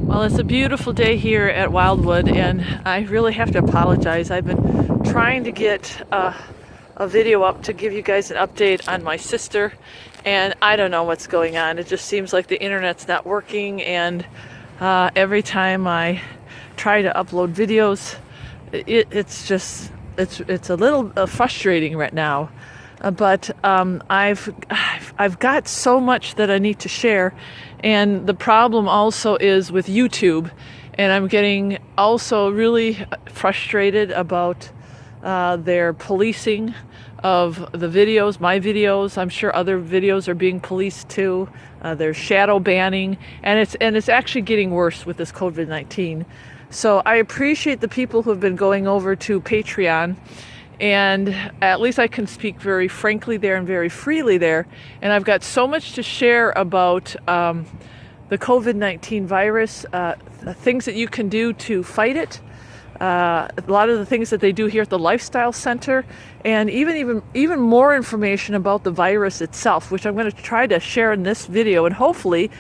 Well, it's a beautiful day here at Wildwood, and I really have to apologize. I've been trying to get a video up to give you guys an update on my sister, and I don't know what's going on. It just seems like the internet's not working, and every time I try to upload videos, it's a little frustrating right now. But I've got so much that I need to share, and the problem also is with YouTube, and I'm getting also really frustrated about their policing of the videos, my videos. I'm sure other videos are being policed too. There's shadow banning, and it's actually getting worse with this COVID-19. So I appreciate the people who have been going over to Pateron. And at least I can speak very frankly there and very freely there. And I've got so much to share about the COVID-19 virus, things that you can do to fight it, a lot of the things that they do here at the Lifestyle Center, and even more information about the virus itself, which I'm going to try to share in this video. And hopefully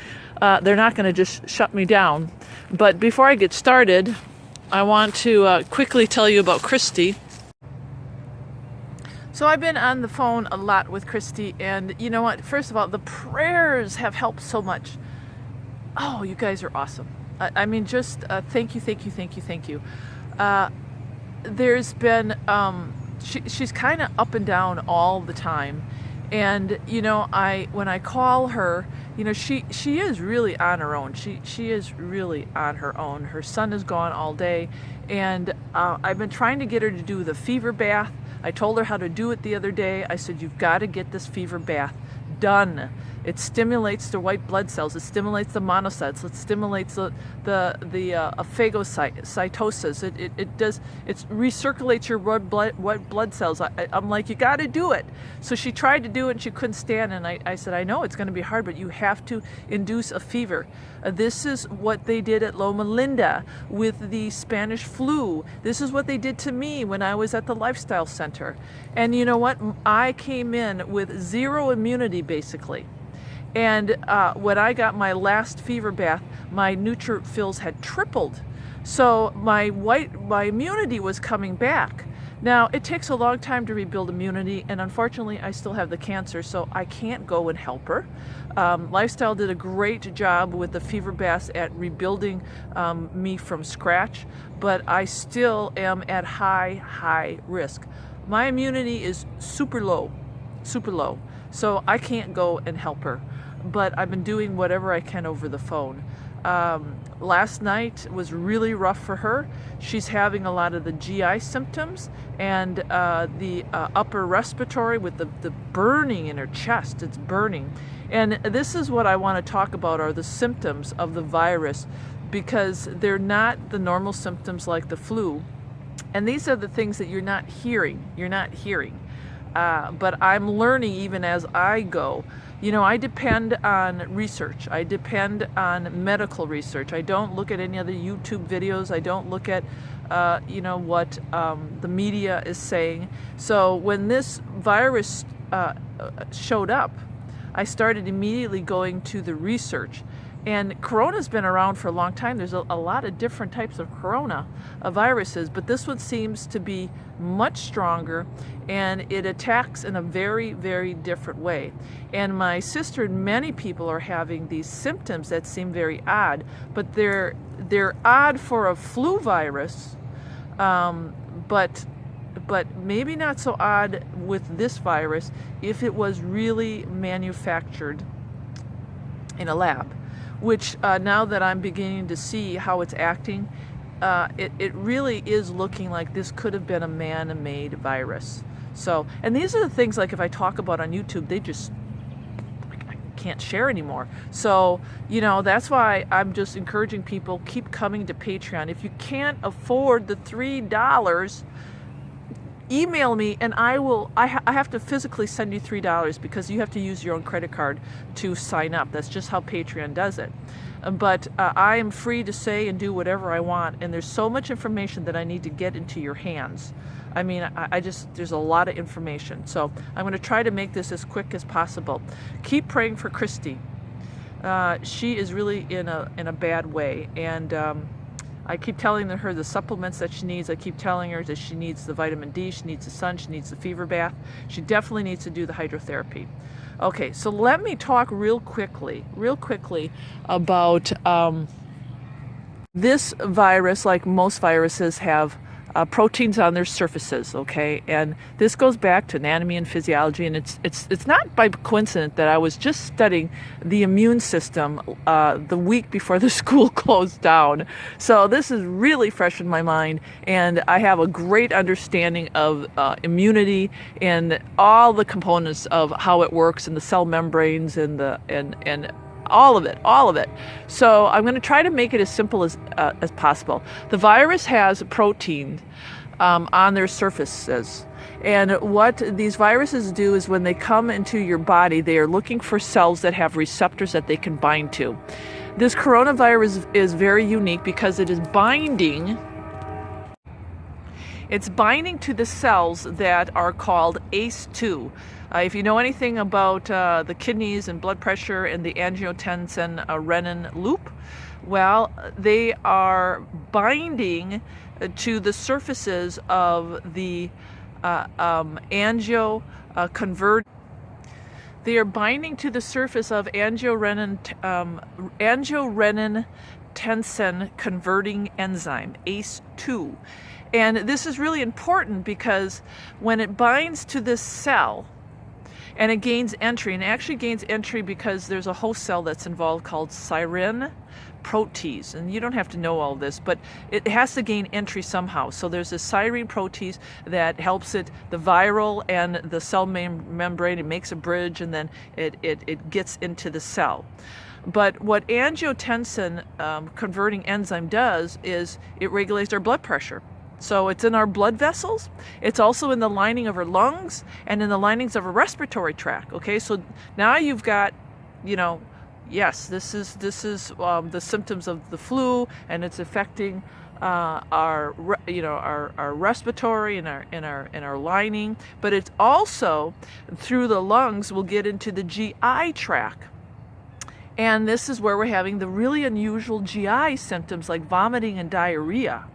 they're not going to just shut me down. But before I get started, I want to quickly tell you about Christy. So I've been on the phone a lot with Christy, and you know what? First of all, the prayers have helped so much. Oh, you guys are awesome. I mean, just thank you. There's been, she's kind of up and down all the time. And, you know, when I call her, you know, she is really on her own. She is really on her own. Her son is gone all day, and I've been trying to get her to do the fever bath. I told her how to do it the other day. I said, you've got to get this fever bath done. It stimulates the white blood cells. It stimulates the monocytes. It stimulates the phagocytosis. It recirculates your white blood cells. I'm like, you got to do it. So she tried to do it and she couldn't stand. And I said, I know it's going to be hard, but you have to induce a fever. This is what they did at Loma Linda with the Spanish flu. This is what they did to me when I was at the Lifestyle Center. And you know what? I came in with zero immunity, basically. And when I got my last fever bath, my neutrophils had tripled. So my immunity was coming back. Now, it takes a long time to rebuild immunity, and unfortunately, I still have the cancer, so I can't go and help her. Lifestyle did a great job with the fever baths at rebuilding me from scratch, but I still am at high risk. My immunity is super low, so I can't go and help her. But I've been doing whatever I can over the phone. Last night was really rough for her. She's having a lot of the GI symptoms and the upper respiratory with the burning in her chest. It's burning. And this is what I want to talk about, are the symptoms of the virus, because they're not the normal symptoms like the flu. And these are the things that you're not hearing. But I'm learning even as I go. You know, I depend on research. I depend on medical research. I don't look at any other YouTube videos. I don't look at, what the media is saying. So when this virus showed up, I started immediately going to the research. And corona's been around for a long time. There's a lot of different types of corona viruses, but this one seems to be much stronger, and it attacks in a very, very different way. And my sister and many people are having these symptoms that seem very odd, but they're odd for a flu virus, but maybe not so odd with this virus if it was really manufactured in a lab. Which now that I'm beginning to see how it's acting, it really is looking like this could have been a man-made virus. So, and these are the things, like if I talk about on YouTube, they just I can't share anymore. So, you know, that's why I'm just encouraging people, keep coming to Patreon. If you can't afford the $3, email me and I have to physically send you $3 because you have to use your own credit card to sign up. That's just how Patreon does it. But I am free to say and do whatever I want, and there's so much information that I need to get into your hands. I mean, there's a lot of information. So I'm going to try to make this as quick as possible. Keep praying for Christy. she is really in a bad way. And I keep telling her the supplements that she needs. I keep telling her that she needs the vitamin D, she needs the sun, she needs the fever bath. She definitely needs to do the hydrotherapy. Okay, so let me talk real quickly about this virus. Like most viruses have proteins on their surfaces, okay? And this goes back to anatomy and physiology, and it's not by coincidence that I was just studying the immune system the week before the school closed down. So this is really fresh in my mind, and I have a great understanding of immunity and all the components of how it works in the cell membranes and all of it. So I'm going to try to make it as simple as possible. The virus has protein on their surfaces. And what these viruses do is when they come into your body, they are looking for cells that have receptors that they can bind to. This coronavirus is very unique because it is binding. It's binding to the cells that are called ACE2. If you know anything about the kidneys and blood pressure and the angiotensin-renin loop, well, they are binding to the surfaces of the angiorenin. They are binding to the surface of angiorenin-tensin converting enzyme, ACE2. And this is really important because when it binds to this cell, and it gains entry, and it actually gains entry because there's a host cell that's involved called serine protease. And you don't have to know all this, but it has to gain entry somehow. So there's a serine protease that helps it, the viral and the cell membrane, it makes a bridge, and then it gets into the cell. But what angiotensin converting enzyme does is it regulates our blood pressure. So it's in our blood vessels, it's also in the lining of our lungs and in the linings of our respiratory tract. Okay, so now you've got, yes, this is the symptoms of the flu, and it's affecting our respiratory and our lining, but it's also through the lungs will get into the GI tract. And this is where we're having the really unusual GI symptoms like vomiting and diarrhea.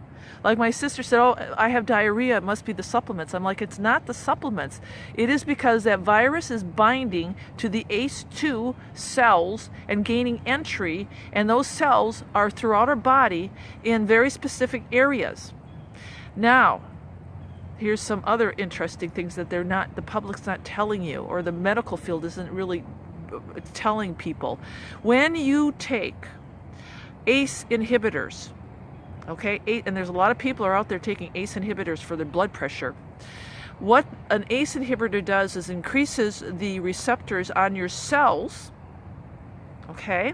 Like my sister said, oh, I have diarrhea, it must be the supplements. I'm like, it's not the supplements. It is because that virus is binding to the ACE2 cells and gaining entry, and those cells are throughout our body in very specific areas. Now, here's some other interesting things that the public's not telling you, or the medical field isn't really telling people. When you take ACE inhibitors, okay, and there's a lot of people are out there taking ACE inhibitors for their blood pressure. What an ACE inhibitor does is increases the receptors on your cells, okay?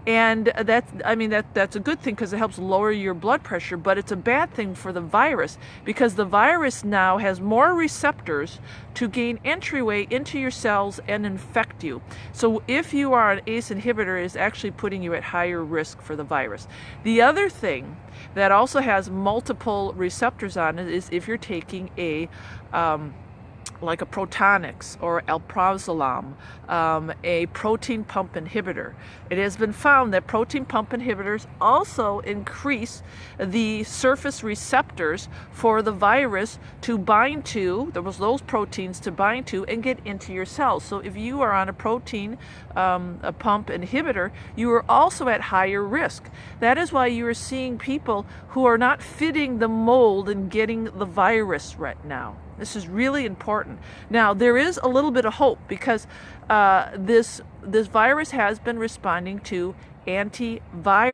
And that's a good thing because it helps lower your blood pressure, but it's a bad thing for the virus because the virus now has more receptors to gain entryway into your cells and infect you. So if you are an ACE inhibitor, it's actually putting you at higher risk for the virus. The other thing that also has multiple receptors on it is if you're taking like a Protonix or alprazolam, a protein pump inhibitor. It has been found that protein pump inhibitors also increase the surface receptors for the virus to bind to, those proteins to bind to and get into your cells. So if you are on a protein a pump inhibitor, you are also at higher risk. That is why you are seeing people who are not fitting the mold and getting the virus right now. This is really important. Now, there is a little bit of hope because this virus has been responding to antiviral.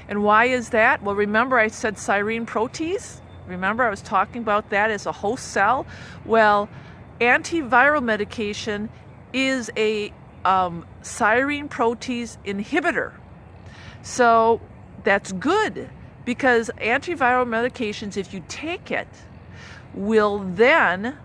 And why is that? Well, remember I said serine protease? Remember I was talking about that as a host cell? Well, antiviral medication is a serine protease inhibitor. So that's good because antiviral medications, if you take it, will then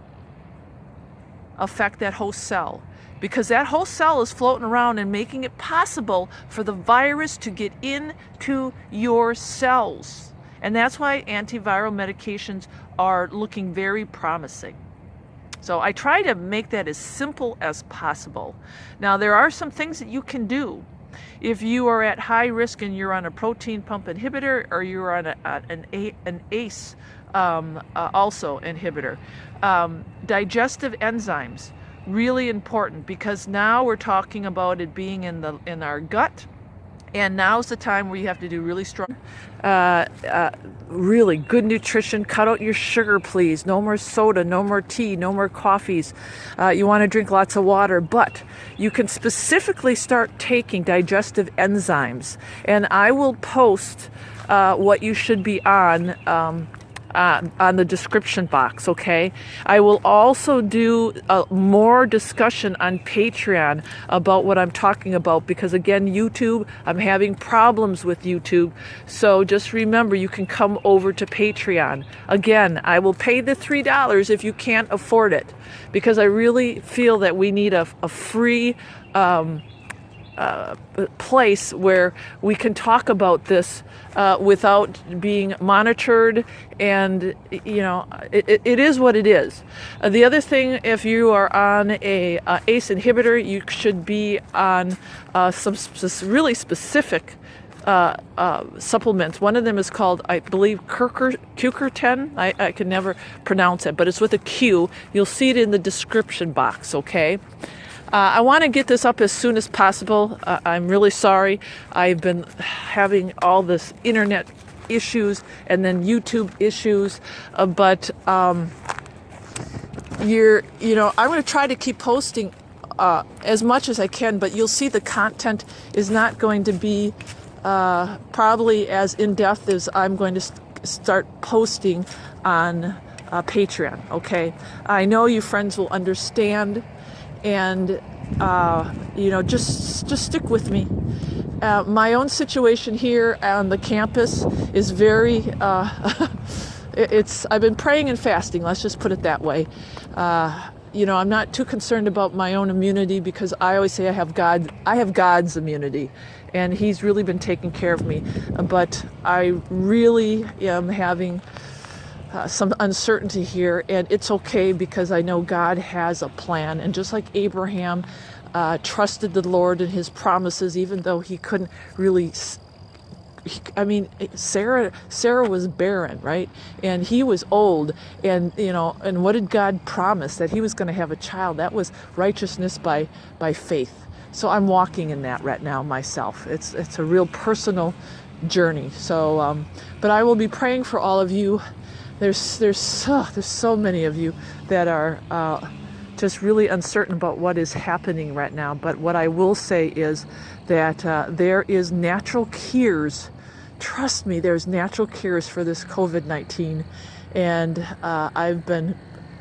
affect that host cell because that host cell is floating around and making it possible for the virus to get into your cells. And that's why antiviral medications are looking very promising. So I try to make that as simple as possible. Now, there are some things that you can do. If you are at high risk and you're on a protein pump inhibitor, or you're on an ACE also inhibitor, digestive enzymes, really important, because now we're talking about it being in our gut. And now's the time where you have to do really strong, really good nutrition. Cut out your sugar, please. No more soda, no more tea, no more coffees. You want to drink lots of water, but you can specifically start taking digestive enzymes. And I will post what you should be on the description box, okay? I will also do more discussion on Patreon about what I'm talking about, because again, YouTube, I'm having problems with YouTube. So just remember, you can come over to Patreon. Again, I will pay the $3 if you can't afford it, because I really feel that we need a free place where we can talk about this without being monitored, and it is what it is. The other thing, if you are on a ACE inhibitor, you should be on some really specific supplements. One of them is called, I believe, Q10. I can never pronounce it, but it's with a Q. You'll see it in the description box, okay? I want to get this up as soon as possible. I'm really sorry. I've been having all this internet issues and then YouTube issues, but I'm going to try to keep posting as much as I can, but you'll see the content is not going to be probably as in-depth as I'm going to start posting on Patreon, okay? I know you friends will understand, and just stick with me. My own situation here on the campus is very I've been praying and fasting, let's just put it that way. I'm not too concerned about my own immunity, because I always say I have God's immunity, and he's really been taking care of me. But I really am having some uncertainty here, and it's okay, because I know God has a plan. And just like Abraham trusted the Lord and his promises, even though he couldn't really, Sarah was barren, right? And he was old, and and what did God promise? That he was going to have a child. That was righteousness by faith. So I'm walking in that right now myself. It's a real personal journey. So but I will be praying for all of you. There's so many of you that are just really uncertain about what is happening right now. But what I will say is that there is natural cures. Trust me, there's natural cures for this COVID-19. And I've been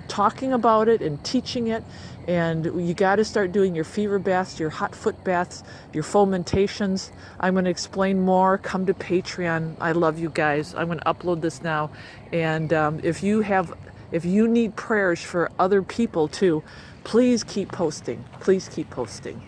talking about it and teaching it. And you got to start doing your fever baths, your hot foot baths, your fomentations. I'm going to explain more. Come to Patreon. I love you guys. I'm going to upload this now. And if you need prayers for other people too, please keep posting. Please keep posting.